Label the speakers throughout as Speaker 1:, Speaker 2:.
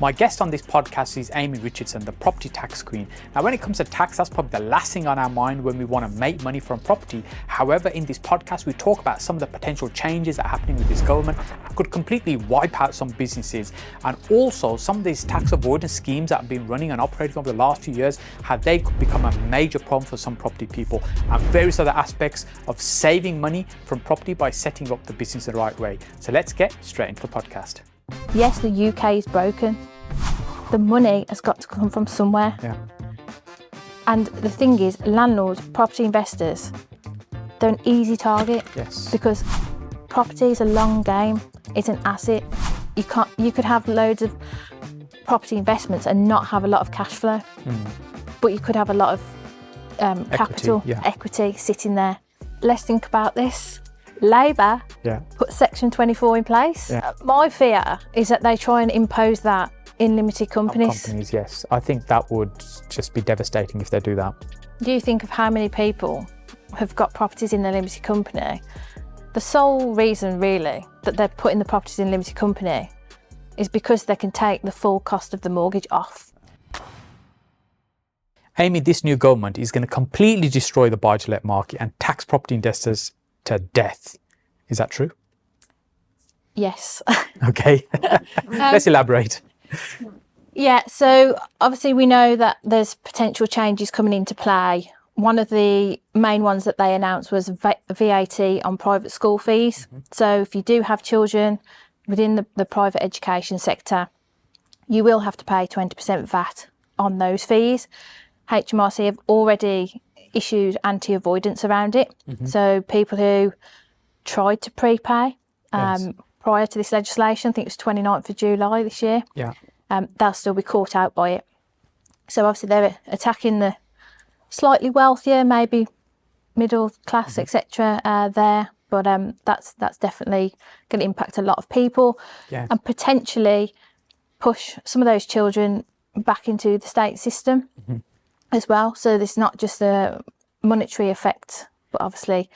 Speaker 1: My guest on this podcast is Amy Richardson, the property tax queen. Now, when it comes to tax, that's probably the last thing on our mind when we want to make money from property. However, in this podcast, we talk about some of the potential changes that are happening with this government that could completely wipe out some businesses, and also some of these tax avoidance schemes that have been running and operating over the last few years, how they could become a major problem for some property people, and various other aspects of saving money from property by setting up the business the right way. So let's get straight into the podcast.
Speaker 2: Yes, the UK is broken. The money has got to come from somewhere.
Speaker 1: Yeah.
Speaker 2: And the thing is, landlords, property investors, they're an easy target.
Speaker 1: Yes.
Speaker 2: Because property is a long game. It's an asset. You could have loads of property investments and not have a lot of cash flow. But you could have a lot of capital, equity sitting there. Let's think about this. Labour put Section 24 in place. My fear is that they try and impose that in limited companies.
Speaker 1: Yes. I think that would just be devastating if they do that.
Speaker 2: Do you think of how many people have got properties in their limited company? The sole reason really that they're putting the properties in limited company is because they can take the full cost of the mortgage off.
Speaker 1: Amy, this new government is going to completely destroy the buy-to-let market and tax property investors to death. Is that true?
Speaker 2: Yes.
Speaker 1: Okay. Let's elaborate.
Speaker 2: Yeah, so obviously we know that there's potential changes coming into play. One of the main ones that they announced was VAT on private school fees. So if you do have children within the private education sector, you will have to pay 20% VAT on those fees. HMRC have already issued anti-avoidance around it. So people who tried to prepay prior to this legislation, I think it was 29th of July this year, they'll still be caught out by it. So obviously they're attacking the slightly wealthier, maybe middle class, etc. there, but that's definitely going to impact a lot of people and potentially push some of those children back into the state system as well. So there's not just a monetary effect, but obviously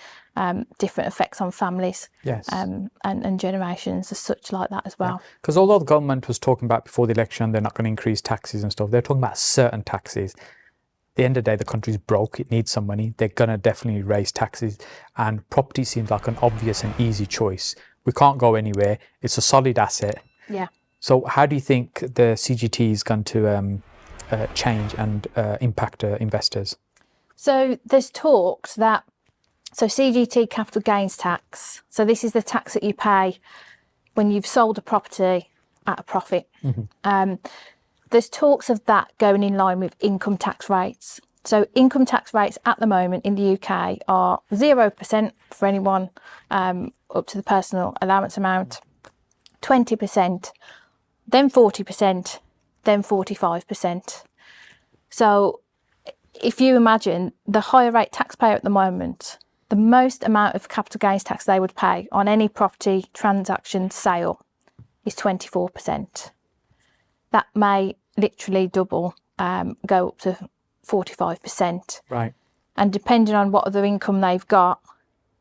Speaker 2: different effects on families and generations as such like that as well.
Speaker 1: Because although the government was talking about before the election they're not going to increase taxes and stuff, they're talking about certain taxes. At the end of the day, the country's broke, it needs some money, they're going to definitely raise taxes, and property seems like an obvious and easy choice. We can't go anywhere, it's a solid asset. So how do you think the CGT is going to change and impact investors?
Speaker 2: So there's talks that, so CGT, capital gains tax, so this is the tax that you pay when you've sold a property at a profit. There's talks of that going in line with income tax rates. So income tax rates at the moment in the UK are 0% for anyone up to the personal allowance amount, 20%, then 40%, then 45%. So if you imagine the higher rate taxpayer at the moment, the most amount of capital gains tax they would pay on any property transaction sale is 24%. That may literally double, go up to 45%.
Speaker 1: Right.
Speaker 2: And depending on what other income they've got,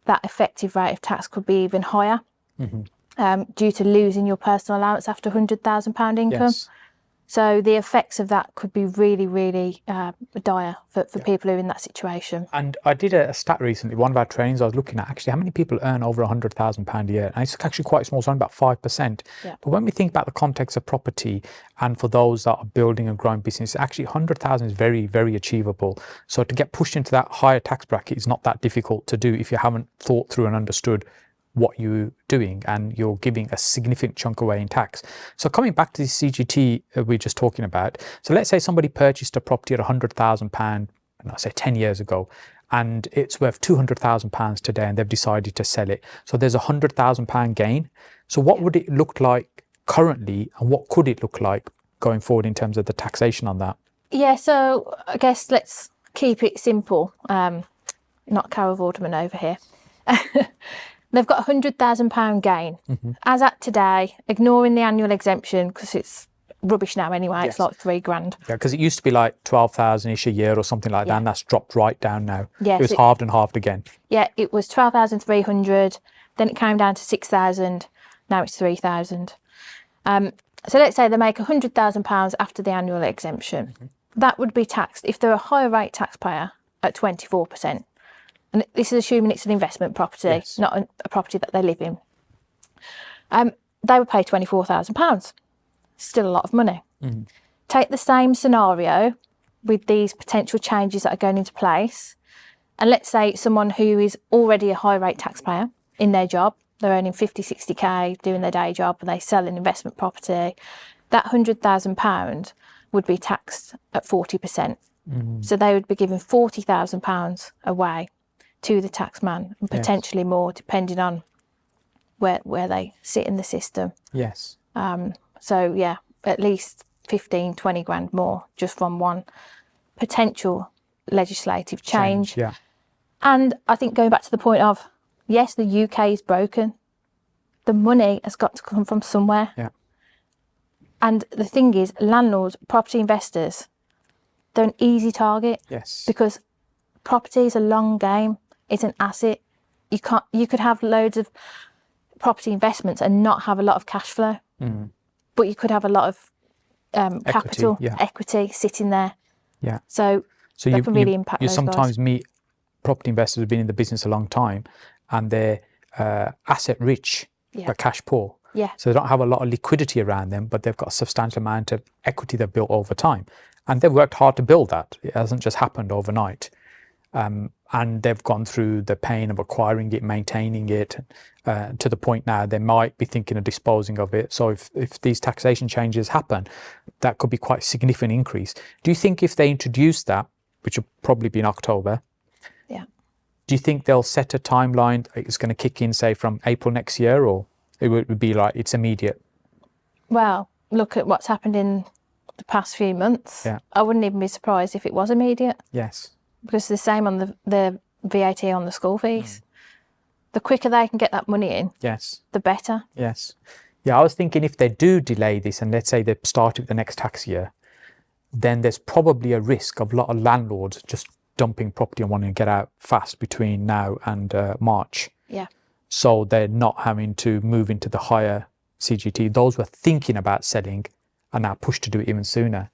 Speaker 2: that effective rate of tax could be even higher due to losing your personal allowance after £100,000 income. So the effects of that could be really, really dire for people who are in that situation.
Speaker 1: And I did a stat recently, one of our trainings I was looking at actually how many people earn over £100,000 a year, and it's actually quite small, it's only about 5%. But when we think about the context of property and for those that are building and growing business, actually 100,000 is very, very achievable. So to get pushed into that higher tax bracket is not that difficult to do if you haven't thought through and understood what you're doing and you're giving a significant chunk away in tax. So coming back to the CGT we're just talking about, so let's say somebody purchased a property at £100,000, and I say 10 years ago, and it's worth £200,000 today and they've decided to sell it. So there's a £100,000 gain. So what would it look like currently and what could it look like going forward in terms of the taxation on that?
Speaker 2: Yeah, so I guess let's keep it simple, not 𝗚𝗲𝗁 over here. They've got a £100,000 gain. As at today, ignoring the annual exemption, because it's rubbish now anyway, it's like £3,000.
Speaker 1: Yeah, because it used to be like 12,000-ish a year or something like that, and that's dropped right down now. It was halved and halved again. Yeah,
Speaker 2: it was 12,300, then it came down to 6,000, now it's 3,000. So let's say they make £100,000 after the annual exemption. That would be taxed, if they're a higher rate taxpayer, at 24%. And this is assuming it's an investment property, not a property that they live in. They would pay £24,000. Still a lot of money. Take the same scenario with these potential changes that are going into place. And let's say someone who is already a high rate taxpayer in their job, they're earning 50, 60k doing their day job, and they sell an investment property, that £100,000 would be taxed at 40%. So they would be giving £40,000 away to the taxman, and potentially more depending on where they sit in the system.
Speaker 1: Yes.
Speaker 2: So yeah, at least 15, 20 grand more just from one potential legislative change.
Speaker 1: Yeah.
Speaker 2: And I think going back to the point of, yes, the UK is broken. The money has got to come from somewhere.
Speaker 1: Yeah.
Speaker 2: And the thing is, landlords, property investors, they're an easy target.
Speaker 1: Yes.
Speaker 2: Because property is a long game. It's an asset. You could have loads of property investments and not have a lot of cash flow. But you could have a lot of capital, equity sitting there.
Speaker 1: Yeah.
Speaker 2: So that can really impact
Speaker 1: you
Speaker 2: those
Speaker 1: sometimes
Speaker 2: guys.
Speaker 1: meet property investors who've been in the business a long time, and they're asset rich but cash poor.
Speaker 2: Yeah.
Speaker 1: So they don't have a lot of liquidity around them, but they've got a substantial amount of equity they've built over time. And they've worked hard to build that. It hasn't just happened overnight. And they've gone through the pain of acquiring it, maintaining it, to the point now they might be thinking of disposing of it. So if these taxation changes happen, that could be quite a significant increase. Do you think if they introduce that, which will probably be in October, do you think they'll set a timeline? It's going to kick in, say, from April next year, or it would be like it's immediate?
Speaker 2: Well, look at what's happened in the past few months.
Speaker 1: Yeah.
Speaker 2: I wouldn't even be surprised if it was immediate.
Speaker 1: Yes.
Speaker 2: Because the same on the VAT on the school fees. The quicker they can get that money in, the better.
Speaker 1: Yes. Yeah, I was thinking if they do delay this, and let's say they start it the next tax year, then there's probably a risk of a lot of landlords just dumping property and wanting to get out fast between now and March.
Speaker 2: Yeah.
Speaker 1: So they're not having to move into the higher CGT. Those were thinking about selling are now pushed to do it even sooner.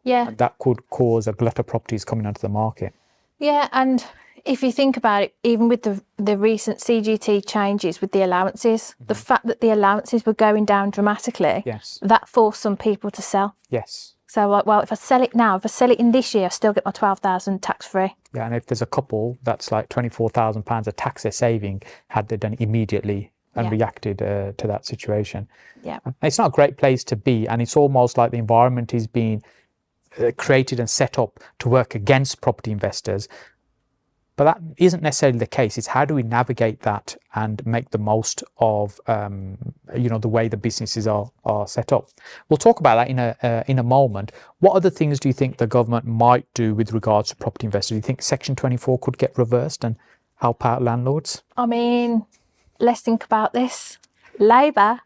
Speaker 2: Yeah.
Speaker 1: And that could cause a glut of properties coming onto the market.
Speaker 2: Yeah, and if you think about it, even with the recent CGT changes with the allowances, the fact that the allowances were going down dramatically, that forced some people to sell.
Speaker 1: Yes.
Speaker 2: So like, well, if I sell it now, if I sell it in this year, I still get my 12,000 tax free. Yeah,
Speaker 1: and if there's a couple, that's like £24,000 of tax they're saving had they done it immediately and reacted to that situation.
Speaker 2: Yeah.
Speaker 1: It's not a great place to be, and it's almost like the environment is being created and set up to work against property investors. But that isn't necessarily the case. It's how do we navigate that and make the most of the way the businesses are set up. We'll talk about that in a moment. What other things do you think the government might do with regards to property investors? Do you think Section 24 could get reversed and help out landlords?
Speaker 2: I mean, let's think about this. Labour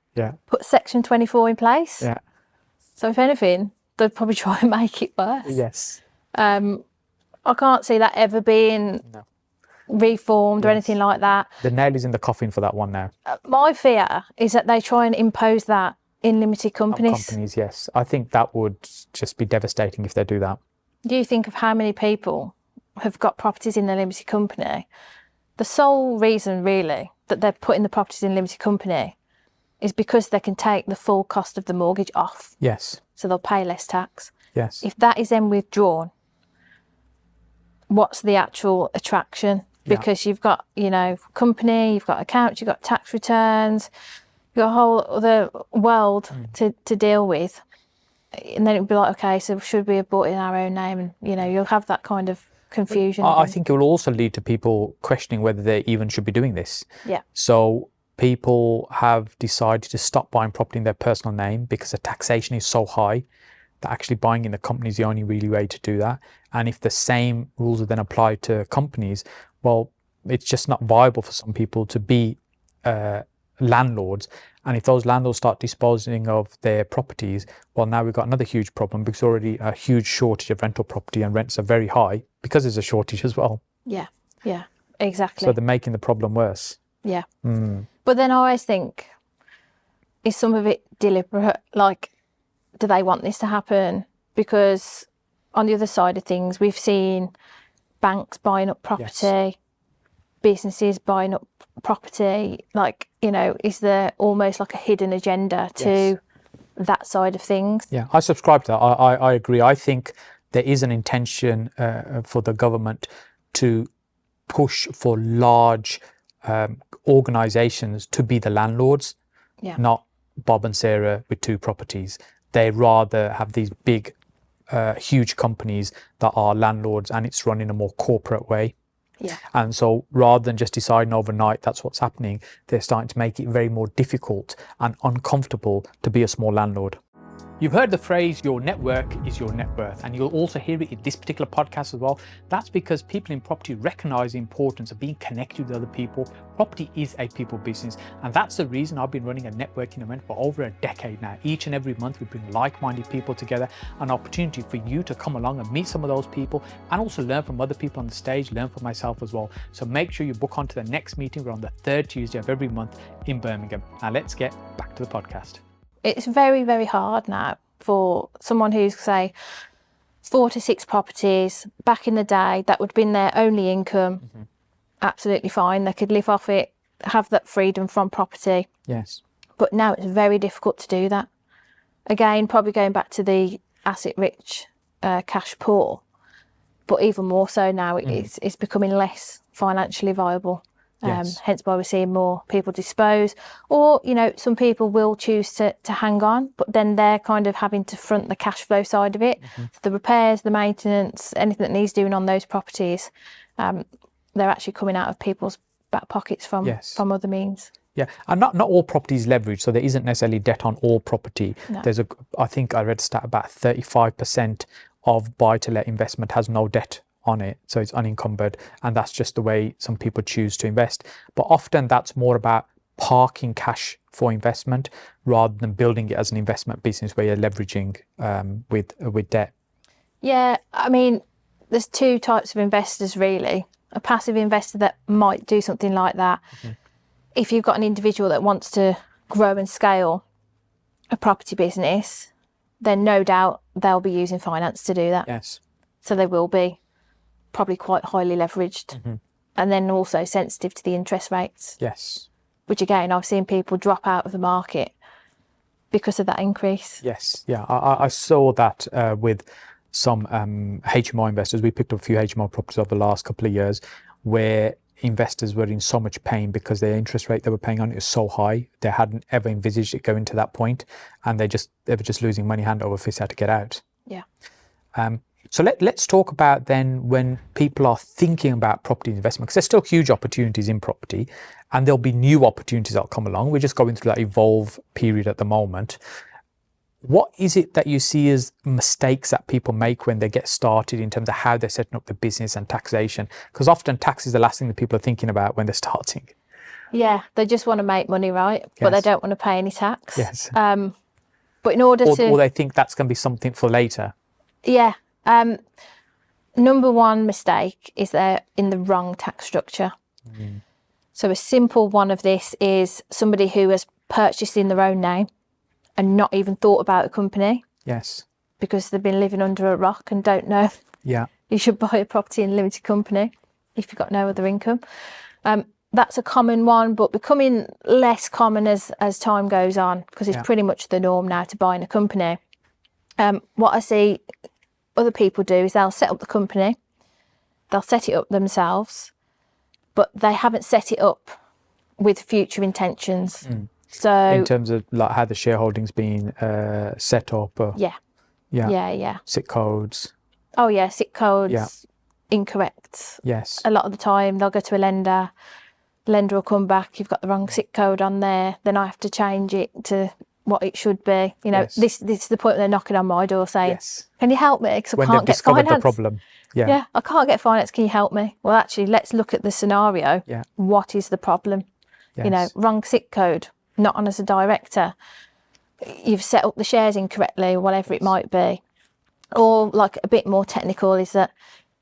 Speaker 2: put Section 24 in place.
Speaker 1: Yeah.
Speaker 2: So if anything, they'd probably try and make it worse.
Speaker 1: Yes.
Speaker 2: I can't see that ever being reformed or anything like that.
Speaker 1: The nail is in the coffin for that one now.
Speaker 2: My fear is that they try and impose that in limited companies.
Speaker 1: Companies, yes. I think that would just be devastating if they do that.
Speaker 2: Do you think of how many people have got properties in their limited company? The sole reason really that they're putting the properties in limited company is because they can take the full cost of the mortgage off.
Speaker 1: Yes.
Speaker 2: So they'll pay less tax.
Speaker 1: Yes.
Speaker 2: If that is then withdrawn, what's the actual attraction? Because you've got, company, you've got accounts, you've got tax returns, you've got a whole other world to deal with. And then it'd be like, okay, so should we have bought it in our own name? And, you'll have that kind of confusion.
Speaker 1: I think it will also lead to people questioning whether they even should be doing this.
Speaker 2: Yeah.
Speaker 1: So people have decided to stop buying property in their personal name because the taxation is so high that actually buying in the company is the only really way to do that. And if the same rules are then applied to companies, well, it's just not viable for some people to be landlords. And if those landlords start disposing of their properties, well, now we've got another huge problem because already a huge shortage of rental property and rents are very high because there's a shortage as well.
Speaker 2: Yeah, exactly.
Speaker 1: So they're making the problem worse.
Speaker 2: Yeah. But then I always think, is some of it deliberate? Like, do they want this to happen? Because on the other side of things, we've seen banks buying up property, businesses buying up property. Like, you know, is there almost like a hidden agenda to that side of things?
Speaker 1: Yeah, I subscribe to that. I agree. I think there is an intention for the government to push for large organisations to be the landlords, not Bob and Sarah with 2 properties. They rather have these big, huge companies that are landlords, and it's run in a more corporate way.
Speaker 2: Yeah.
Speaker 1: And so rather than just deciding overnight that's what's happening, they're starting to make it very more difficult and uncomfortable to be a small landlord. You've heard the phrase, your network is your net worth, and you'll also hear it in this particular podcast as well. That's because people in property recognize the importance of being connected with other people. Property is a people business, and that's the reason I've been running a networking event for over a decade now. Each and every month we bring like-minded people together, an opportunity for you to come along and meet some of those people and also learn from other people on the stage, learn from myself as well. So make sure you book on to the next meeting. We're on the 3rd Tuesday of every month in Birmingham. Now let's get back to the podcast.
Speaker 2: It's very, very hard now for someone who's, say, 4 to 6 properties. Back in the day, that would have been their only income. Absolutely fine. They could live off it, have that freedom from property.
Speaker 1: Yes.
Speaker 2: But now it's very difficult to do that. Again, probably going back to the asset rich, cash poor, but even more so now, it's becoming less financially viable. Hence why we're seeing more people dispose, or, you know, some people will choose to hang on, but then they're kind of having to front the cash flow side of it. So the repairs, the maintenance, anything that needs doing on those properties, they're actually coming out of people's back pockets from other means. Yeah,
Speaker 1: and not all property is leveraged, so there isn't necessarily debt on all property. No. There's I think I read a stat about 35% of buy-to-let investment has no debt on it, so it's unencumbered, and that's just the way some people choose to invest. But often that's more about parking cash for investment rather than building it as an investment business where you're leveraging with debt.
Speaker 2: Yeah, I mean, there's 2 types of investors really. A passive investor that might do something like that. If you've got an individual that wants to grow and scale a property business, then no doubt they'll be using finance to do that.
Speaker 1: Yes.
Speaker 2: So they will be probably quite highly leveraged, and then also sensitive to the interest rates.
Speaker 1: Yes.
Speaker 2: Which again, I've seen people drop out of the market because of that increase.
Speaker 1: Yes. Yeah, I saw that with some HMO investors. We picked up a few HMO properties over the last couple of years where investors were in so much pain because their interest rate they were paying on it was so high. They hadn't ever envisaged it going to that point, and they were just losing money hand over fist how to get out.
Speaker 2: Yeah.
Speaker 1: So let's talk about then when people are thinking about property investment, because there's still huge opportunities in property and there'll be new opportunities that'll come along. We're just going through that evolve period at the moment. What is it that you see as mistakes that people make when they get started in terms of how they're setting up the business and taxation? Because often tax is the last thing that people are thinking about when they're starting.
Speaker 2: Yeah, they just want to make money, right? But they don't want to pay any tax.
Speaker 1: Yes.
Speaker 2: But in order
Speaker 1: or they think that's going to be something for later.
Speaker 2: Yeah. Number one mistake is they're in the wrong tax structure. So a simple one of this is somebody who has purchased in their own name and not even thought about a company.
Speaker 1: Yes.
Speaker 2: Because they've been living under a rock and don't know.
Speaker 1: Yeah.
Speaker 2: You should buy a property in a limited company if you've got no other income. That's a common one, but becoming less common as time goes on, because it's pretty much the norm now to buy in a company. What I see other people do is they'll set up the company, they'll set it up themselves, but they haven't set it up with future intentions. So
Speaker 1: in terms of like how the shareholding's been set up, or SIC codes.
Speaker 2: Oh yeah, SIC codes, incorrect.
Speaker 1: Yes. A
Speaker 2: lot of the time they'll go to a lender, the lender will come back, you've got the wrong SIC code on there, then I have to change it to what it should be. You know, this is the point where they're knocking on my door saying, can you help me? Because I can't get finance.
Speaker 1: The problem.
Speaker 2: Yeah, I can't get finance. Can you help me? Well, actually, let's look at the scenario. What is the problem? You know, wrong SIC code, not on as a director. You've set up the shares incorrectly, or whatever it might be. Or like a bit more technical is that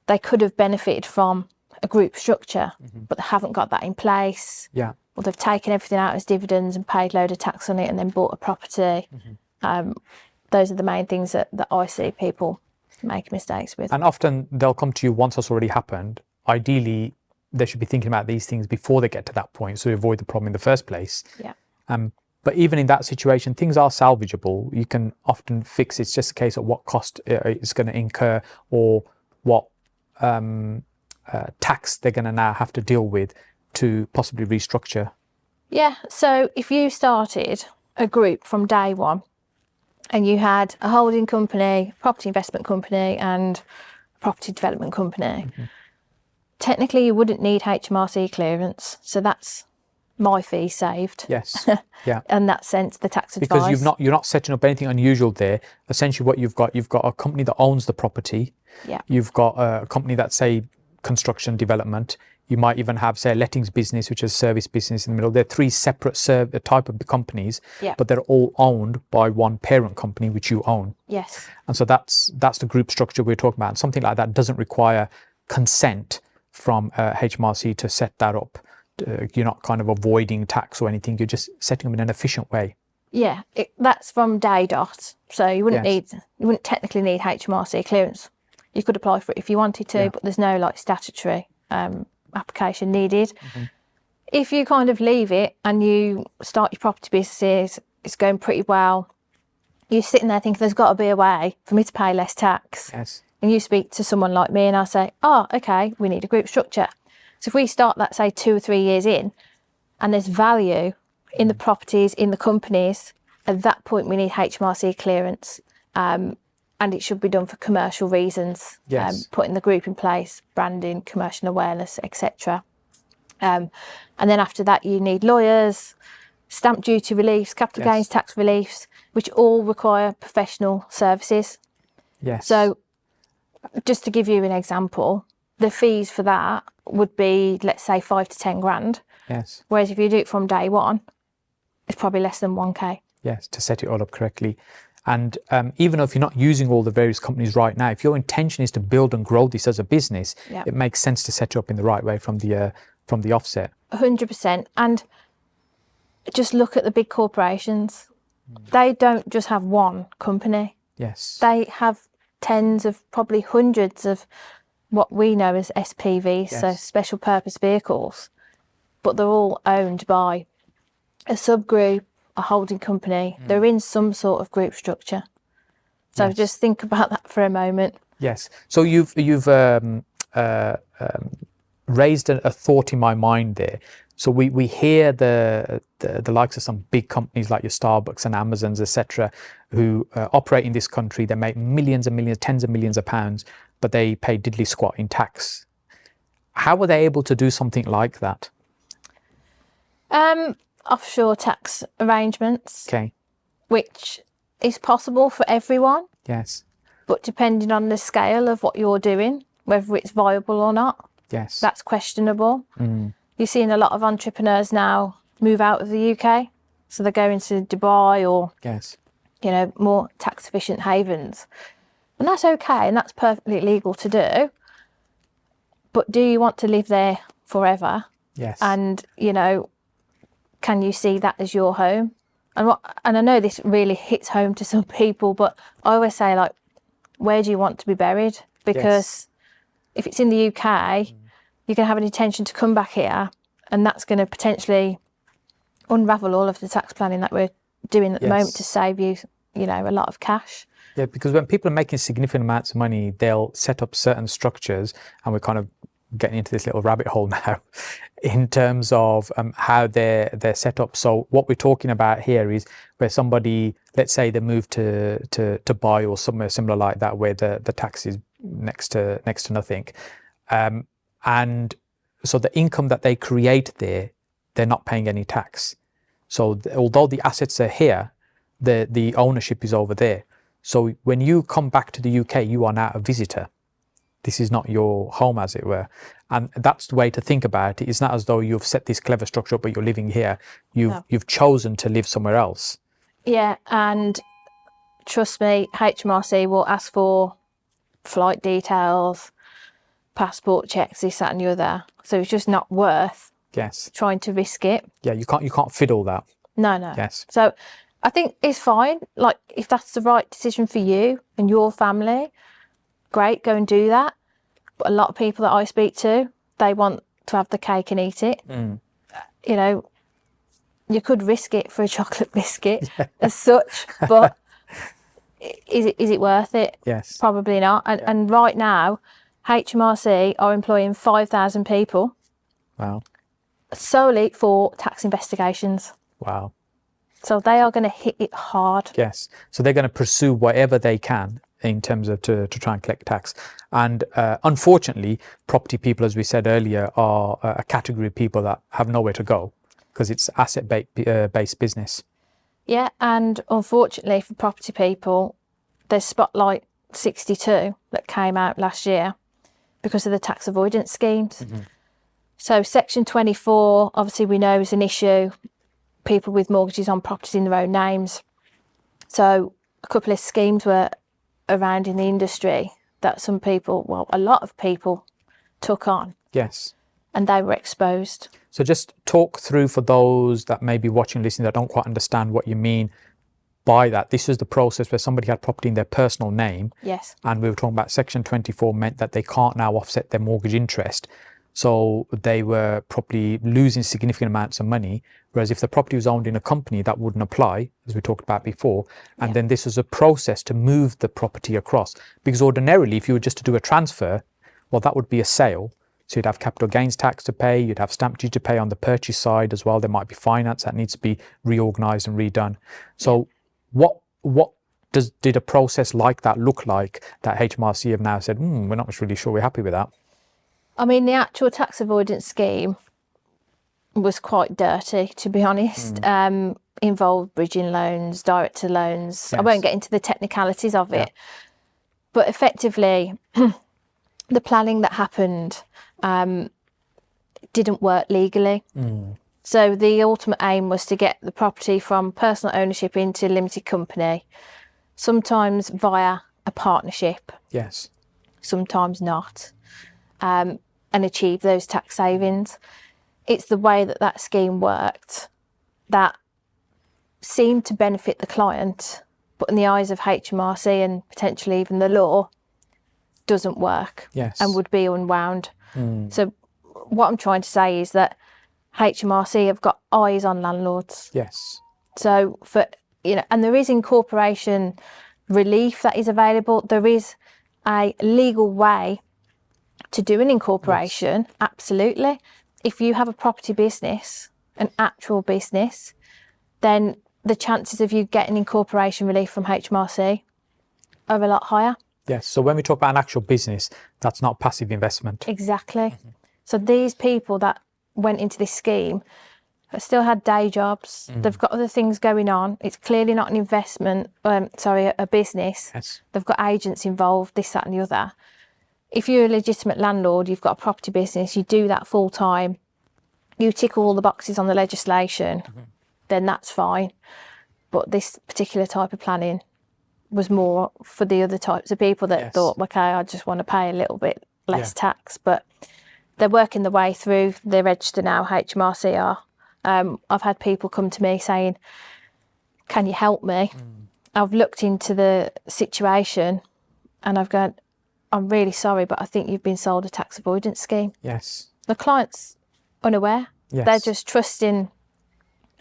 Speaker 2: they could have benefited from a group structure, but they haven't got that in place.
Speaker 1: Yeah.
Speaker 2: Or they've taken everything out as dividends and paid a load of tax on it and then bought a property. those are the main things that I see people make mistakes with.
Speaker 1: And often they'll come to you once it's already happened. Ideally, they should be thinking about these things before they get to that point, so avoid the problem in the first place.
Speaker 2: Yeah.
Speaker 1: But even in that situation, things are salvageable. You can often fix it. It's just a case of what cost it's going to incur, or what tax they're going to now have to deal with to possibly restructure.
Speaker 2: Yeah, so if you started a group from day one and you had a holding company, property investment company and a property development company, technically you wouldn't need HMRC clearance. So that's my fee saved.
Speaker 1: Yes. Yeah.
Speaker 2: In that sense, the tax advice.
Speaker 1: Because you're not setting up anything unusual there. Essentially what you've got a company that owns the property.
Speaker 2: Yeah.
Speaker 1: You've got a company that, say, construction development. You might even have, say, a lettings business, which is a service business in the middle. They're three separate type of companies, but they're all owned by one parent company, which you own.
Speaker 2: Yes.
Speaker 1: And so that's the group structure we're talking about. And something like that doesn't require consent from HMRC to set that up. You're not kind of avoiding tax or anything. You're just setting them in an efficient way.
Speaker 2: Yeah, that's from day dot. So you wouldn't technically need HMRC clearance. You could apply for it if you wanted to, but there's no like statutory application needed. If you kind of leave it and you start your property businesses, it's going pretty well, you're sitting there thinking there's got to be a way for me to pay less tax.
Speaker 1: Yes.
Speaker 2: And you speak to someone like me and I say, oh, okay, we need a group structure. So if we start that, say, 2 or 3 years in, and there's value in the properties, in the companies, at that point we need HMRC clearance. And it should be done for commercial reasons.
Speaker 1: Yes.
Speaker 2: Putting the group in place, branding, commercial awareness, etc. And then after that you need lawyers, stamp duty reliefs, capital gains tax reliefs, which all require professional services.
Speaker 1: Yes.
Speaker 2: So just to give you an example, the fees for that would be, let's say, 5 to 10 grand.
Speaker 1: Yes.
Speaker 2: Whereas if you do it from day one, it's probably less than 1k.
Speaker 1: Yes, to set it all up correctly. And even if you're not using all the various companies right now, if your intention is to build and grow this as a business, it makes sense to set it up in the right way from the offset.
Speaker 2: 100%. And just look at the big corporations. They don't just have one company.
Speaker 1: Yes.
Speaker 2: They have tens of, probably hundreds of what we know as SPVs, so special purpose vehicles, but they're all owned by a subgroup, a holding company. They're in some sort of group structure. So just think about that for a moment.
Speaker 1: Yes. So you've raised a thought in my mind there. So we hear the likes of some big companies like your Starbucks and Amazons, etc., who operate in this country. They make millions and millions, tens of millions of pounds, but they pay diddly squat in tax. How were they able to do something like that?
Speaker 2: Offshore tax arrangements.
Speaker 1: Okay.
Speaker 2: Which is possible for everyone.
Speaker 1: Yes.
Speaker 2: But depending on the scale of what you're doing, whether it's viable or not,
Speaker 1: yes,
Speaker 2: that's questionable. You're seeing a lot of entrepreneurs now move out of the UK. So they're going to Dubai or, you know, more tax efficient havens. And that's okay, and that's perfectly legal to do. But do you want to live there forever?
Speaker 1: Yes.
Speaker 2: And, you know, can you see that as your home? And I know this really hits home to some people, but I always say, like, where do you want to be buried? Because if it's in the UK, you're going to have an intention to come back here, and that's going to potentially unravel all of the tax planning that we're doing at the moment to save you, you know, a lot of cash. Yeah,
Speaker 1: because when people are making significant amounts of money, they'll set up certain structures, and we're kind of getting into this little rabbit hole now in terms of how they're set up. So what we're talking about here is where somebody, let's say they move to Dubai or somewhere similar like that, where the tax is next to nothing, and so the income that they create there, they're not paying any tax. So although the assets are here, the ownership is over there. So when you come back to the UK, you are now a visitor. This is not your home, as it were. And that's the way to think about it. It's not as though you've set this clever structure up, but you're living here. You've chosen to live somewhere else. Yeah, and trust me, HMRC will ask for flight details, passport checks, this, that and the other. So it's just not worth trying to risk it. Yeah, you can't fiddle that. No. Yes. So
Speaker 2: I think it's fine. Like, if that's the right decision for you and your family, great, go and do that. But a lot of people that I speak to, they want to have the cake and eat it. You know, you could risk it for a chocolate biscuit as such, but is it worth it?
Speaker 1: Yes.
Speaker 2: Probably not. And right now, HMRC are employing 5,000 people.
Speaker 1: Wow.
Speaker 2: Solely for tax investigations.
Speaker 1: Wow.
Speaker 2: So they are going to hit it hard.
Speaker 1: Yes. So they're going to pursue whatever they can in terms of to try and collect tax. And unfortunately, property people, as we said earlier, are a category of people that have nowhere to go because it's asset-based business.
Speaker 2: Yeah, and unfortunately for property people, there's Spotlight 62 that came out last year because of the tax avoidance schemes. So Section 24, obviously we know is an issue, people with mortgages on properties in their own names. So a couple of schemes were around in the industry that some people, well, a lot of people took on.
Speaker 1: Yes.
Speaker 2: And they were exposed.
Speaker 1: So just talk through for those that may be watching, listening, that don't quite understand what you mean by that. This is the process where somebody had property in their personal name.
Speaker 2: Yes.
Speaker 1: And we were talking about Section 24 meant that they can't now offset their mortgage interest. So they were probably losing significant amounts of money. Whereas if the property was owned in a company, that wouldn't apply, as we talked about before. And then this was a process to move the property across. Because ordinarily, if you were just to do a transfer, well, that would be a sale. So you'd have capital gains tax to pay, you'd have stamp duty to pay on the purchase side as well. There might be finance that needs to be reorganised and redone. So what did a process like that look like that HMRC have now said, we're not really sure we're happy with that?
Speaker 2: I mean, the actual tax avoidance scheme was quite dirty, to be honest. Involved bridging loans, director loans. Yes. I won't get into the technicalities of it. But effectively, the planning that happened didn't work legally. So the ultimate aim was to get the property from personal ownership into a limited company, sometimes via a partnership.
Speaker 1: Yes.
Speaker 2: Sometimes not. And achieve those tax savings. It's the way that that scheme worked that seemed to benefit the client, but in the eyes of HMRC and potentially even the law, doesn't work.
Speaker 1: Yes.
Speaker 2: And would be unwound. So what I'm trying to say is that HMRC have got eyes on landlords.
Speaker 1: Yes.
Speaker 2: So for, and there is incorporation relief that is available. There is a legal way to do an incorporation, absolutely. If you have a property business, an actual business, then the chances of you getting incorporation relief from HMRC are a lot higher.
Speaker 1: Yes, so when we talk about an actual business, that's not passive investment.
Speaker 2: Exactly. So these people that went into this scheme still had day jobs. They've got other things going on. It's clearly not an investment, a business.
Speaker 1: Yes.
Speaker 2: They've got agents involved, this, that and the other. If you're a legitimate landlord, you've got a property business, you do that full time, you tick all the boxes on the legislation, then that's fine. But this particular type of planning was more for the other types of people that thought, okay, I just want to pay a little bit less tax. But they're working their way through. They're registered now, HMRC are. I've had people come to me saying, can you help me? I've looked into the situation and I've gone, I'm really sorry, but I think you've been sold a tax avoidance scheme.
Speaker 1: Yes.
Speaker 2: The client's unaware.
Speaker 1: Yes.
Speaker 2: They're just trusting,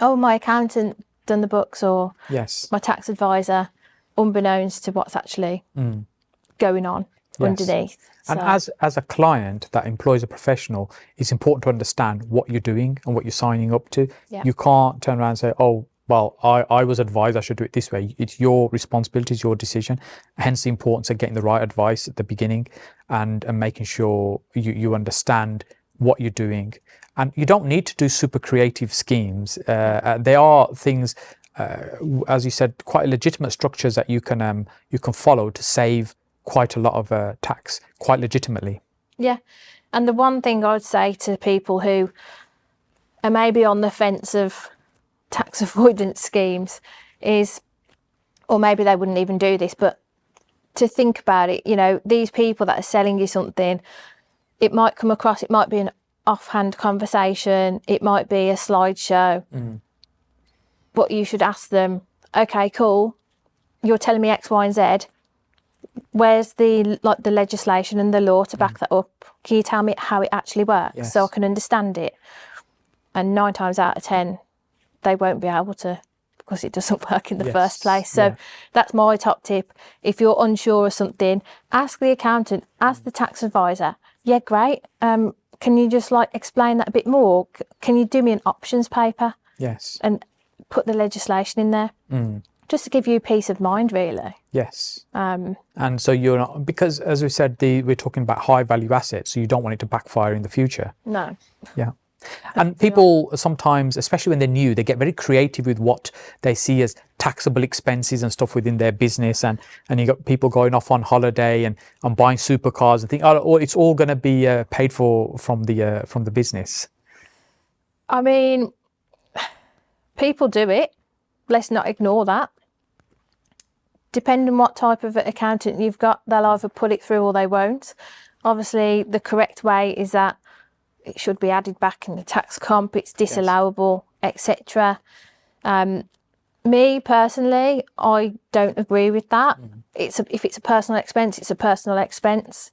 Speaker 2: oh, my accountant done the books, or my tax advisor, unbeknownst to what's actually going on underneath.
Speaker 1: And as a client that employs a professional, it's important to understand what you're doing and what you're signing up to. You can't turn around and say, oh, well, I was advised I should do it this way. It's your responsibility, it's your decision. Hence the importance of getting the right advice at the beginning and making sure you understand what you're doing. And you don't need to do super creative schemes. There are things, as you said, quite legitimate structures that you can follow to save quite a lot of tax, quite legitimately. Yeah.
Speaker 2: And the one thing I'd say to people who are maybe on the fence of tax avoidance schemes is, or maybe they wouldn't even do this, but to think about it, these people that are selling you something, it might come across, it might be an offhand conversation, it might be a slideshow, but you should ask them, okay, cool. You're telling me X, Y, and Z. Where's the legislation and the law to back that up? Can you tell me how it actually works so I can understand it? And 9 times out of 10, they won't be able to, because it doesn't work in the first place. So that's my top tip. If you're unsure of something, ask the accountant, ask the tax advisor. Yeah, great. Can you just explain that a bit more? Can you do me an options paper?
Speaker 1: Yes.
Speaker 2: And put the legislation in there. Just to give you peace of mind, really.
Speaker 1: Yes. And so you're not, because as we said, we're talking about high value assets, so you don't want it to backfire in the future.
Speaker 2: No.
Speaker 1: Yeah. And people sometimes, especially when they're new, they get very creative with what they see as taxable expenses and stuff within their business. And you got people going off on holiday and buying supercars and think, oh, it's all going to be paid for from the business.
Speaker 2: I mean, people do it. Let's not ignore that. Depending on what type of accountant you've got, they'll either put it through or they won't. Obviously, the correct way is that it should be added back in the tax comp, it's disallowable, etc. Me personally, I don't agree with that. If it's a personal expense, it's a personal expense.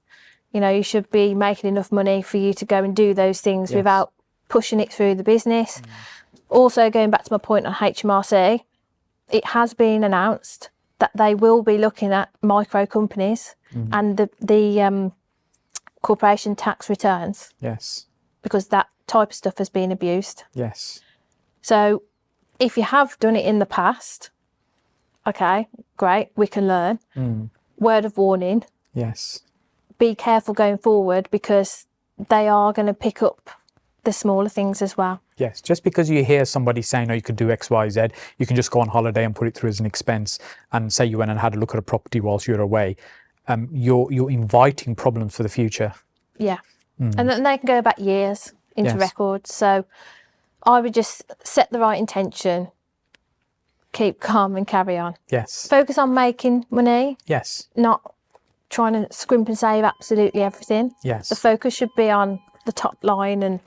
Speaker 2: You know, you should be making enough money for you to go and do those things without pushing it through the business. Also, going back to my point on HMRC, it has been announced that they will be looking at micro companies and the corporation tax returns.
Speaker 1: Yes.
Speaker 2: Because that type of stuff has been abused.
Speaker 1: Yes.
Speaker 2: So if you have done it in the past, okay, great, we can learn. Word of warning.
Speaker 1: Yes.
Speaker 2: Be careful going forward, because they are going to pick up the smaller things as well.
Speaker 1: Yes, just because you hear somebody saying, oh, you could do X, Y, Z, you can just go on holiday and put it through as an expense, and say you went and had a look at a property whilst you're away, you're inviting problems for the future.
Speaker 2: Yeah. And then they can go back years into records. So I would just set the right intention, keep calm and carry on.
Speaker 1: Yes.
Speaker 2: Focus on making money. Yes. Not trying to scrimp and save absolutely everything. Yes. The focus should be on the top line and,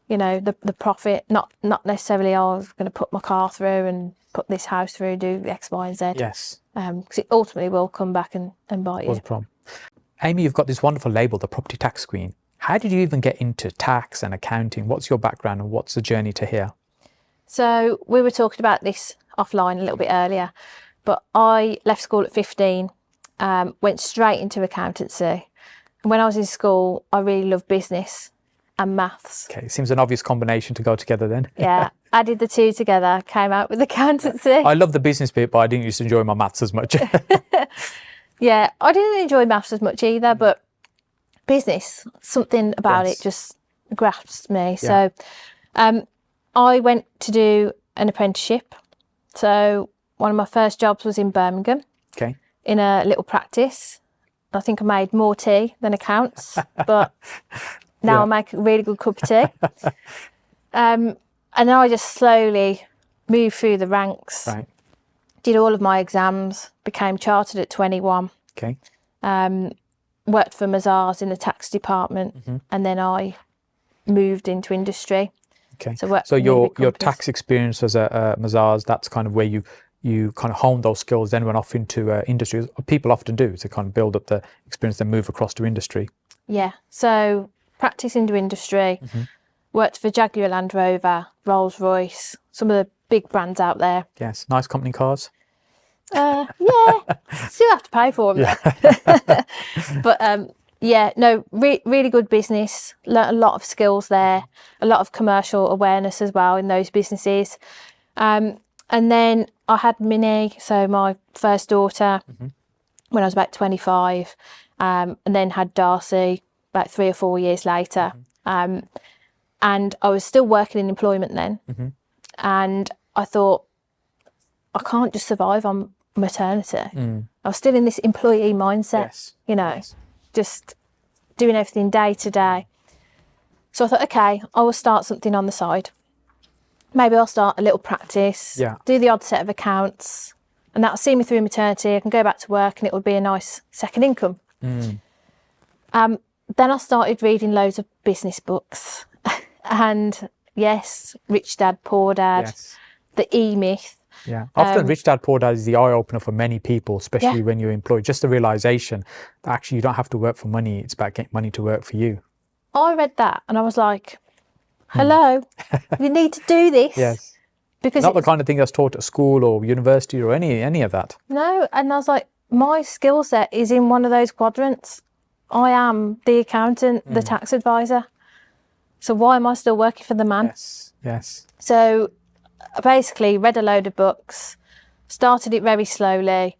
Speaker 2: you know, the profit, not necessarily, oh, I was going to put my car through and put this house through, do X, Y, and Z. Yes. Because it ultimately will come back and bite you.
Speaker 1: What's the problem? Amy, you've got this wonderful label, the Property Tax Queen. How did you even get into tax and accounting? What's your background and what's the journey to here?
Speaker 2: So we were talking about this offline a little bit earlier, but I left school at 15, went straight into accountancy. And when I was in school, I really loved business and maths. Okay,
Speaker 1: seems an obvious combination to go together then.
Speaker 2: Yeah, added the two together, came out with accountancy.
Speaker 1: I love the business bit, but I didn't used to enjoy my maths as much.
Speaker 2: Yeah, I didn't enjoy maths as much either, but business, something about it just grasped me. Yeah. So I went to do an apprenticeship. So one of my first jobs was in Birmingham, in a little practice. I think I made more tea than accounts, but now I make a really good cup of tea. And then I just slowly moved through the ranks. Right. Did all of my exams, became chartered at 21. Okay. Worked for 𝗵𝗲𝗍 in the tax department, and then I moved into industry. Okay. So
Speaker 1: your tax experience as a 𝗵𝗲𝗍, that's kind of where you kind of honed those skills, then went off into industry. People often do, to kind of build up the experience, then move across to industry. Yeah.
Speaker 2: So practice into industry, worked for Jaguar Land Rover, Rolls-Royce, some of the big brands out there.
Speaker 1: Yes. Nice company cars.
Speaker 2: Yeah, still have to pay for them. Yeah. But yeah, no, really good business. Learnt a lot of skills there, a lot of commercial awareness as well in those businesses. And then I had Minnie, so my first daughter, when I was about 25, and then had Darcy about 3 or 4 years later. And I was still working in employment then. And I thought, I can't just survive on maternity. I was still in this employee mindset, you know, just doing everything day to day. So I thought, okay, I will start something on the side. Maybe I'll start a little practice, do the odd set of accounts, and that'll see me through maternity. I can go back to work and it would be a nice second income. Then I started reading loads of business books and yes, Rich Dad, Poor Dad, the E-Myth.
Speaker 1: Yeah. Often Rich Dad Poor Dad is the eye opener for many people, especially when you're employed. Just the realization that actually you don't have to work for money. It's about getting money to work for you.
Speaker 2: I read that and I was like, hello, you need to do this.
Speaker 1: Yes.
Speaker 2: Because
Speaker 1: not the kind of thing that's taught at school or university or any of that.
Speaker 2: No, and I was like, my skill set is in one of those quadrants. I am the accountant, the tax advisor. So why am I still working for the man?
Speaker 1: Yes, yes.
Speaker 2: So I basically read a load of books, started it very slowly,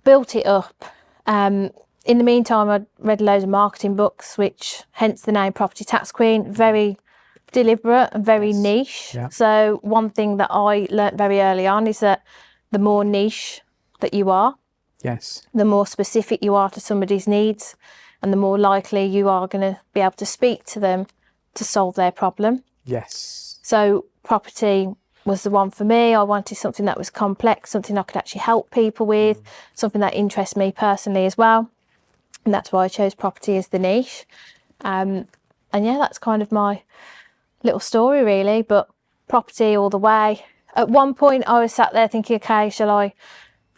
Speaker 2: built it up. In the meantime, I read loads of marketing books, which hence the name Property Tax Queen, very deliberate and very niche.
Speaker 1: Yeah.
Speaker 2: So one thing that I learnt very early on is that the more niche that you are, the more specific you are to somebody's needs, and the more likely you are going to be able to speak to them to solve their problem.
Speaker 1: Yes.
Speaker 2: So property was the one for me. I wanted something that was complex, something I could actually help people with, something that interests me personally as well. And that's why I chose property as the niche. And yeah, that's kind of my little story really, but property all the way. At one point I was sat there thinking, okay, shall I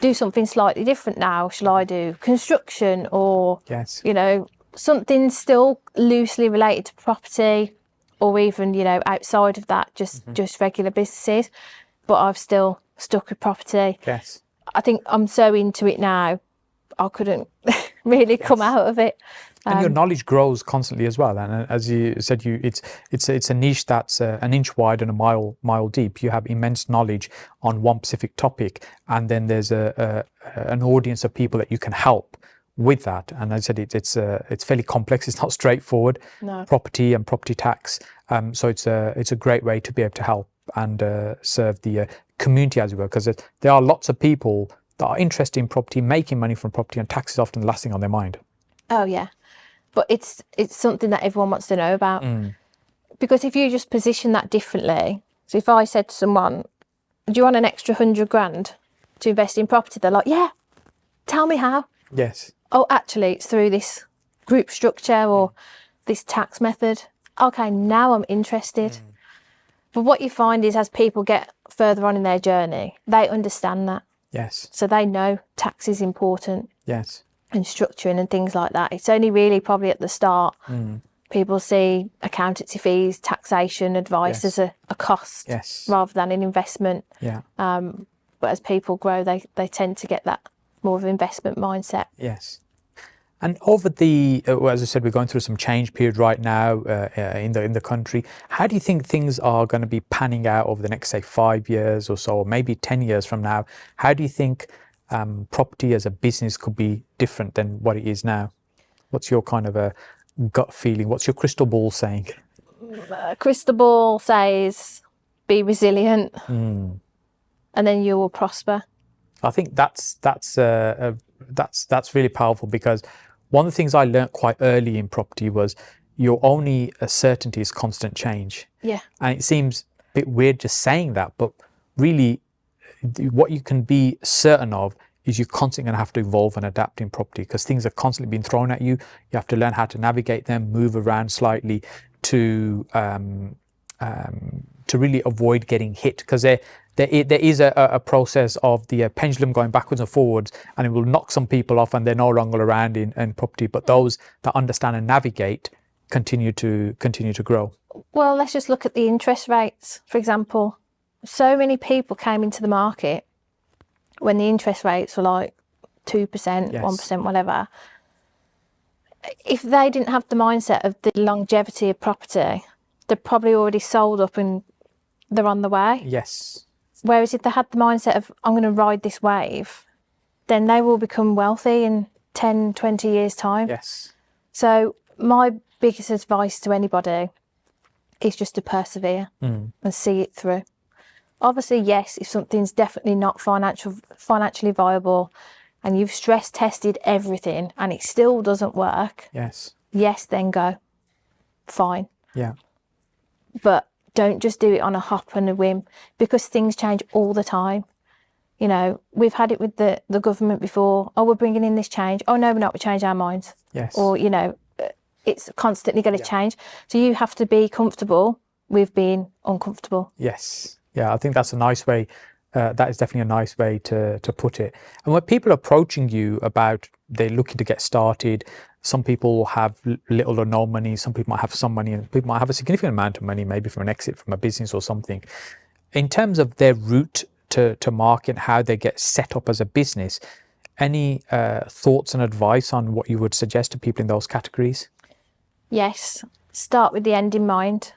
Speaker 2: do something slightly different now? Shall I do construction or, you know, something still loosely related to property, or even, you know, outside of that, just regular businesses? But I've still stuck with property.
Speaker 1: Yes.
Speaker 2: I think I'm so into it now, I couldn't really come out of it.
Speaker 1: And your knowledge grows constantly as well. And as you said, it's a niche that's an inch wide and a mile deep. You have immense knowledge on one specific topic, and then there's an audience of people that you can help with that. And as I said, it's fairly complex. It's not straightforward.
Speaker 2: No.
Speaker 1: Property and property tax. So it's a great way to be able to help and serve the community as well, because there are lots of people that are interested in property, making money from property, and tax is often the last thing on their mind.
Speaker 2: Oh yeah. But it's something that everyone wants to know about. Because if you just position that differently, so if I said to someone, do you want an extra 100 grand to invest in property? They're like, yeah, tell me how.
Speaker 1: Yes.
Speaker 2: Oh, actually, it's through this group structure or this tax method. Okay, now I'm interested. But what you find is as people get further on in their journey, they understand that.
Speaker 1: Yes.
Speaker 2: So they know tax is important.
Speaker 1: Yes.
Speaker 2: And structuring and things like that. It's only really probably at the start people see accountancy fees, taxation, advice as a cost rather than an investment.
Speaker 1: Yeah.
Speaker 2: But as people grow, they tend to get that more of an investment mindset.
Speaker 1: Yes. And over the, as I said, we're going through some change period right now in the country. How do you think things are going to be panning out over the next, say, 5 years or so, or maybe 10 years from now? How do you think property as a business could be different than what it is now? What's your kind of a gut feeling? What's your crystal ball saying?
Speaker 2: Crystal ball says be resilient and then you will prosper. I
Speaker 1: think that's really powerful, because one of the things I learned quite early in property was your only certainty is constant change.
Speaker 2: Yeah.
Speaker 1: And it seems a bit weird just saying that, but really what you can be certain of is you're constantly going to have to evolve and adapt in property, because things are constantly being thrown at you. You have to learn how to navigate them, move around slightly to really avoid getting hit, because there is a process of the pendulum going backwards and forwards, and it will knock some people off and they're no longer around in property. But those that understand and navigate continue to grow.
Speaker 2: Well, let's just look at the interest rates, for example. So many people came into the market when the interest rates were like 2%, 1%, whatever. If they didn't have the mindset of the longevity of property, they're probably already sold up and they're on the way.
Speaker 1: Yes.
Speaker 2: Whereas if they had the mindset of, I'm going to ride this wave, then they will become wealthy in 10, 20 years' time.
Speaker 1: Yes.
Speaker 2: So my biggest advice to anybody is just to persevere and see it through. Obviously, yes, if something's definitely not financially viable and you've stress tested everything and it still doesn't work, yes, then go. Fine.
Speaker 1: Yeah.
Speaker 2: But don't just do it on a hop and a whim, because things change all the time. You know, we've had it with the government before. Oh, we're bringing in this change. Oh, no, we're not. We change our minds.
Speaker 1: Yes.
Speaker 2: Or, you know, it's constantly going to change. So you have to be comfortable with being uncomfortable.
Speaker 1: Yes. Yeah, I think that's a nice way That is definitely a nice way to put it. And when people are approaching you about they're looking to get started, some people have little or no money, some people might have some money, and people might have a significant amount of money, maybe from an exit from a business or something. In terms of their route to market, how they get set up as a business, any thoughts and advice on what you would suggest to people in those categories?
Speaker 2: Yes, start with the end in mind.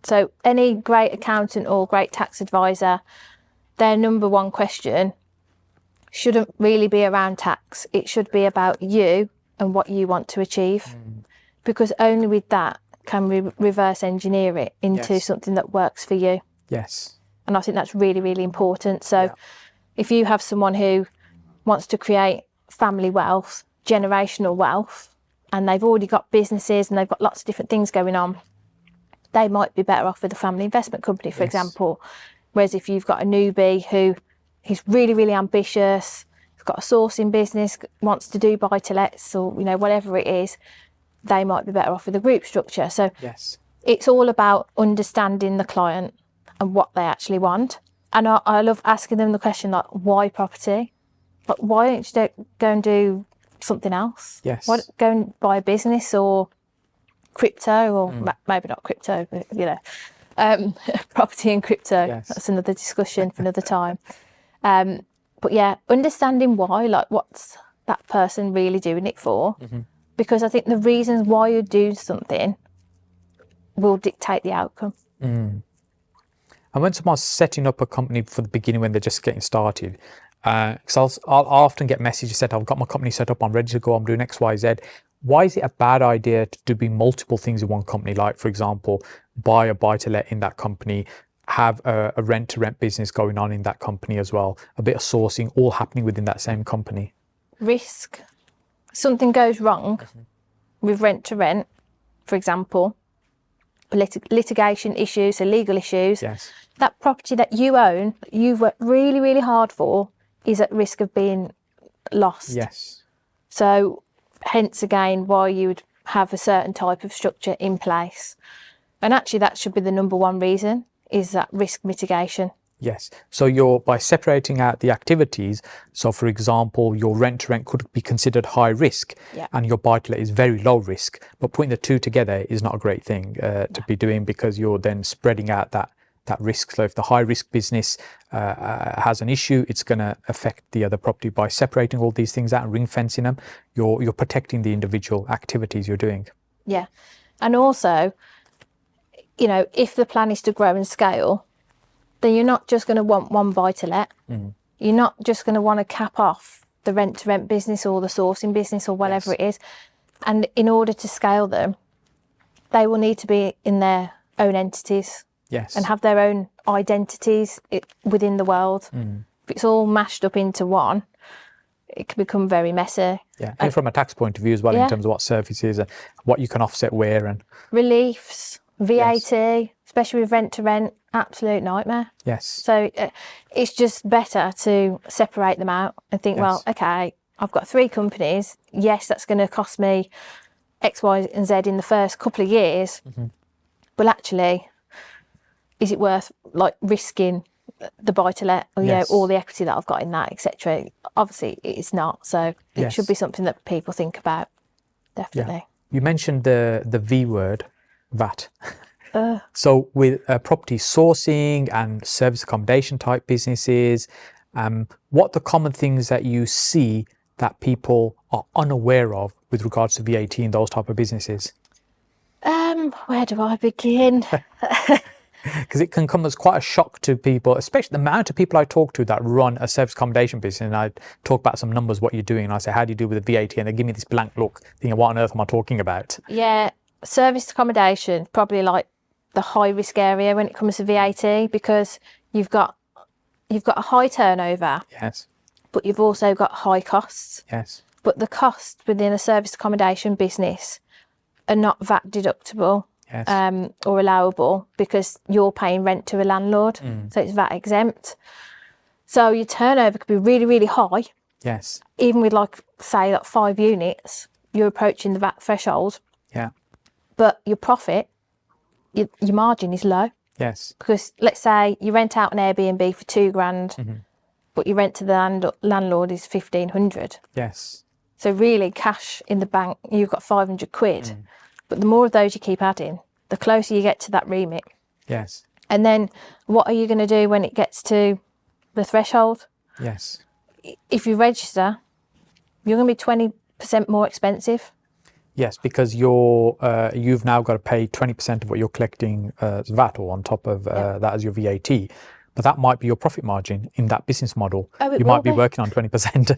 Speaker 2: So any great accountant or great tax advisor, their number one question shouldn't really be around tax. It should be about you and what you want to achieve, because only with that can we reverse engineer it into something that works for you.
Speaker 1: Yes.
Speaker 2: And I think that's really, really important. So if you have someone who wants to create family wealth, generational wealth, and they've already got businesses and they've got lots of different things going on, they might be better off with a family investment company, for example. Whereas if you've got a newbie who is really, really ambitious, has got a sourcing business, wants to do buy-to-lets or, you know, whatever it is, they might be better off with a group structure. So it's all about understanding the client and what they actually want. And I love asking them the question, like, why property? Like, why don't you go and do something else? Why don't go and buy a business or crypto, or maybe not crypto, but, you know, property and crypto. That's another discussion for another time. But yeah, understanding why, like, what's that person really doing it for? Because I think the reasons why you do something will dictate the outcome.
Speaker 1: And when someone's setting up a company for the beginning, when they're just getting started, because I'll often get messages said, I've got my company set up, I'm ready to go, I'm doing X, Y, Z. Why is it a bad idea to do multiple things in one company? Like, for example, buy a buy-to-let in that company, have a rent-to-rent business going on in that company as well, a bit of sourcing, all happening within that same company.
Speaker 2: Risk. Something goes wrong with rent-to-rent, for example, litigation issues, so legal issues, that property that you own, that you've worked really, really hard for, is at risk of being lost. So hence again why you would have a certain type of structure in place. And actually that should be the number one reason, is that risk mitigation.
Speaker 1: So you're, by separating out the activities, so for example, your rent-to-rent could be considered high risk and your buy-to-let is very low risk, but putting the two together is not a great thing to be doing, because you're then spreading out that risk. So if the high risk business has an issue, it's going to affect the other property. By separating all these things out and ring fencing them, you're protecting the individual activities you're doing.
Speaker 2: And also, you know, if the plan is to grow and scale, then you're not just going to want one buy-to-let. You're not just going to want to cap off the rent-to-rent business or the sourcing business or whatever it is. And in order to scale them, they will need to be in their own entities and have their own identities within the world. If it's all mashed up into one, it can become very messy.
Speaker 1: And from a tax point of view as well, in terms of what services and what you can offset where, and
Speaker 2: reliefs, VAT, especially with rent-to-rent, absolute nightmare. So it's just better to separate them out and think, well, okay, I've got 3 companies. Yes, that's going to cost me X, Y, and Z in the first couple of years. But actually, is it worth, like, risking the buy-to-let, or, you know, all the equity that I've got in that, etc.? Obviously, it's not. So it should be something that people think about, definitely.
Speaker 1: You mentioned the V word, VAT. So with property sourcing and service accommodation type businesses, what the common things that you see that people are unaware of with regards to VAT in those type of businesses?
Speaker 2: Where do I begin?
Speaker 1: Because it can come as quite a shock to people, especially the amount of people I talk to that run a service accommodation business, and I talk about some numbers, what you're doing, and I say, how do you deal with the VAT? And they give me this blank look, thinking, what on earth am I talking about? Service accommodation, probably like the high risk area when it comes to VAT, because you've got a high turnover, but you've also got high costs. But the costs within a service accommodation business are not VAT deductible or allowable, because you're paying rent to a landlord, so it's VAT exempt. So your turnover could be really, really high. Even with, like, say, like 5 units, you're approaching the VAT threshold. But your profit, your margin is low. Yes.
Speaker 2: Because let's say you rent out an Airbnb for £2,000, but your rent to the landlord is 1,500.
Speaker 1: Yes.
Speaker 2: So really, cash in the bank, you've got 500 quid. But the more of those you keep adding, the closer you get to that remit.
Speaker 1: Yes.
Speaker 2: And then what are you going to do when it gets to the threshold?
Speaker 1: Yes.
Speaker 2: If you register, you're going to be 20% more expensive.
Speaker 1: Yes, because you've now got to pay 20% of what you're collecting as VAT, or on top of that as your VAT. But that might be your profit margin in that business model.
Speaker 2: Oh,
Speaker 1: you might be working on 20%.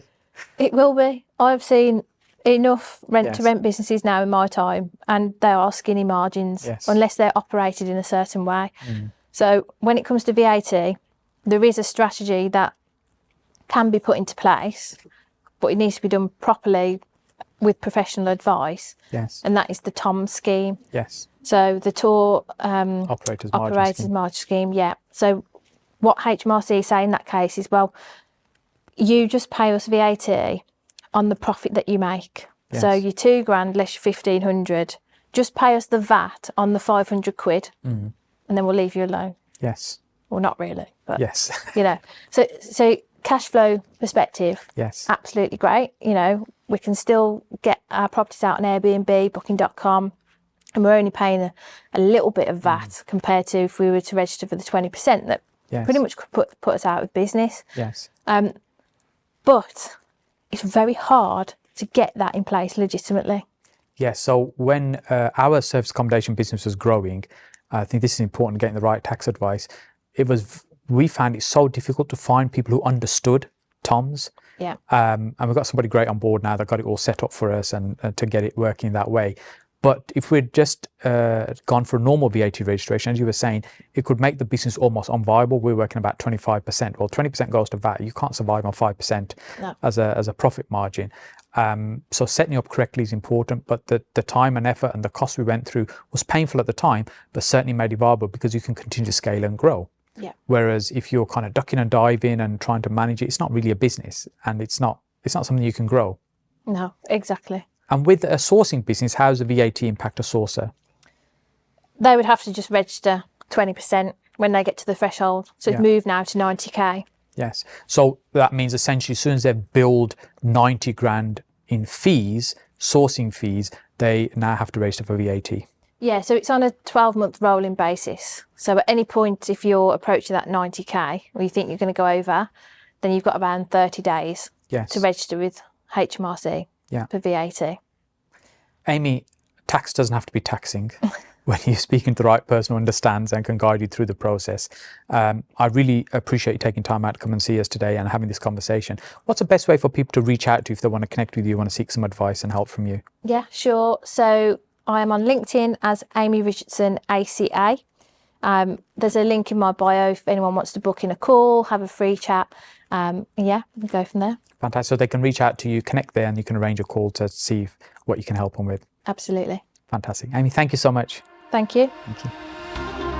Speaker 2: It will be. I've seen enough rent-to-rent businesses now in my time, and they are skinny margins unless they're operated in a certain way. So when it comes to VAT, there is a strategy that can be put into place, but it needs to be done properly with professional advice.
Speaker 1: Yes.
Speaker 2: And that is the TOM scheme.
Speaker 1: Yes.
Speaker 2: So the Tour
Speaker 1: Operators
Speaker 2: Margin Scheme, yeah. So what HMRC say in that case is, well, you just pay us VAT on the profit that you make.
Speaker 1: Yes.
Speaker 2: So your £2,000 less your 1,500, just pay us the VAT on the 500 quid, and then we'll leave you alone.
Speaker 1: Yes.
Speaker 2: Well, not really, but
Speaker 1: yes.
Speaker 2: you know. So cash flow perspective,
Speaker 1: yes,
Speaker 2: absolutely great. You know, we can still get our properties out on Airbnb, Booking.com, and we're only paying a little bit of VAT compared to if we were to register for the 20% that pretty much could put us out of business.
Speaker 1: Yes.
Speaker 2: But it's very hard to get that in place legitimately.
Speaker 1: Yes. So when our service accommodation business was growing, I think this is important, getting the right tax advice. We found it so difficult to find people who understood TOMs.
Speaker 2: Yeah.
Speaker 1: And we've got somebody great on board now that got it all set up for us and to get it working that way. But if we'd just gone for a normal VAT registration, as you were saying, it could make the business almost unviable. We're working about 25%. Well, 20% goes to VAT. You can't survive on 5% as a profit margin. So setting up correctly is important, but the time and effort and the cost we went through was painful at the time, but certainly made it viable because you can continue to scale and grow.
Speaker 2: Yeah.
Speaker 1: Whereas if you're kind of ducking and diving and trying to manage it, it's not really a business, and it's not something you can grow.
Speaker 2: No, exactly.
Speaker 1: And with a sourcing business, how does the VAT impact a sourcer?
Speaker 2: They would have to just register 20% when they get to the threshold. So it's moved now to 90k.
Speaker 1: Yes. So that means essentially as soon as they've billed 90 grand in fees, sourcing fees, they now have to register for VAT.
Speaker 2: Yeah, so it's on a 12-month rolling basis. So at any point, if you're approaching that 90k, or you think you're going to go over, then you've got around 30 days to register with HMRC for VAT.
Speaker 1: Amy, tax doesn't have to be taxing when you're speaking to the right person who understands and can guide you through the process. I really appreciate you taking time out to come and see us today and having this conversation. What's the best way for people to reach out to you if they want to connect with you, want to seek some advice and help from you? Yeah,
Speaker 2: sure. So I am on LinkedIn as Amy Richardson ACA. There's a link in my bio if anyone wants to book in a call, have a free chat. We can go from there.
Speaker 1: Fantastic. So they can reach out to you, connect there, and you can arrange a call to see what you can help them with.
Speaker 2: Absolutely.
Speaker 1: Fantastic. Amy, thank you so much.
Speaker 2: Thank you.
Speaker 1: Thank you.